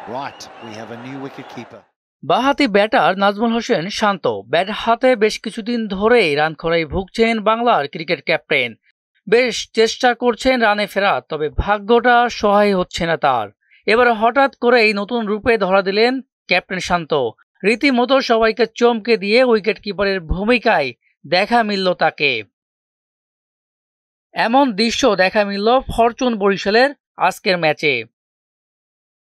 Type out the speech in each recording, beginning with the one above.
Right, we have a new wicketkeeper. বাঁহাতি batter Nazmul Hossain শান্ত bat হাতে বেশ কিছুদিন ধরেই রান খরায় ভুগছেন বাংলার ক্রিকেট ক্যাপ্টেন। বেশ চেষ্টা করছেন রানে ফেরার, তবে ভাগ্যটা সহায় হচ্ছে না তার। এবার হঠাৎ করেই নতুন রূপে ধরা দিলেন ক্যাপ্টেন শান্ত। রীতিমতো সবাইকে চমকে দিয়ে উইকেট কিপারের ভূমিকায় দেখা মিলল তাকে। এমন দৃশ্য দেখা মিলল ফরচুন বরিশালের আজকের ম্যাচে।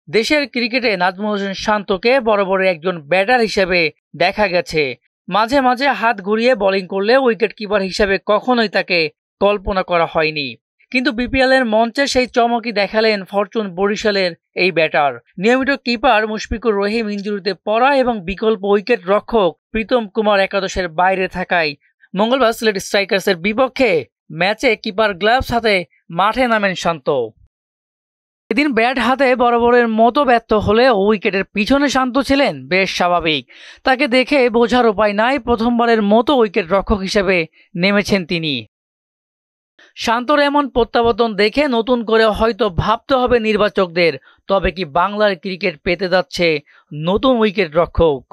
দেশের ক্রিকেটে নাজমুল হোসেন শান্তকে বরাবর একজন ব্যাটার হিসেবে দেখা গেছে। মাঝে মাঝে হাত ঘুরিয়ে বোলিং করলে উইকেট কিপার হিসেবে কখনোই তাকে কল্পনা করা হয়নি। কিন্তু বিপিএল এর মঞ্চে সেই চমকই দেখালেন ফরচুন বরিশালের এই ব্যাটার। নিয়মিত কিপার মুশফিকুর রহিম ইনজুরিতে পড়া এবং বিকল্প উইকেট রক্ষক প্রীতম কুমার একাদশের বাইরে থাকায় মঙ্গলবার সিলেট স্ট্রাইকার্সের বিপক্ষে ম্যাচে কিপার গ্লাভস হাতে মাঠে নামেন শান্ত। এদিন ব্যাট হাতে বরাবরের মতো ব্যর্থ হলে উইকেটের পিছনে শান্ত ছিলেন বেশ স্বাভাবিক। তাকে দেখে বোঝার উপায় নাই প্রথমবারের মতো উইকেট রক্ষক হিসেবে নেমেছেন তিনি। শান্তর এমন প্রত্যাবর্তন দেখে নতুন করে হয়তো ভাবতে হবে নির্বাচকদের, তবে কি বাংলার ক্রিকেট পেতে যাচ্ছে নতুন উইকেট রক্ষক?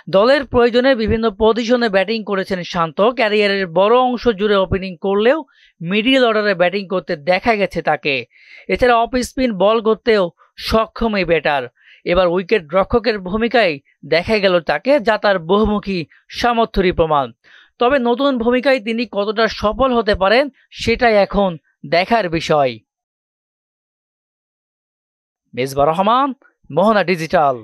দলের প্রয়োজনে বিভিন্ন পজিশনে ব্যাটিং করেছেন শান্ত। ক্যারিয়ারের বড় অংশ জুড়ে ওপেনিং করলেও মিডল অর্ডারে ব্যাটিং করতে দেখা গেছে তাকে। এছাড়া অফ স্পিন বল করতেও সক্ষম এই ব্যাটার। এবার উইকেট রক্ষকের ভূমিকায় দেখা গেল তাকে, যা তার বহুমুখী সামর্থ্যেরই প্রমাণ। তবে নতুন ভূমিকায় তিনি কতটা সফল হতে পারেন সেটাই এখন দেখার বিষয়। মেজবা রহমান, মোহনা ডিজিটাল।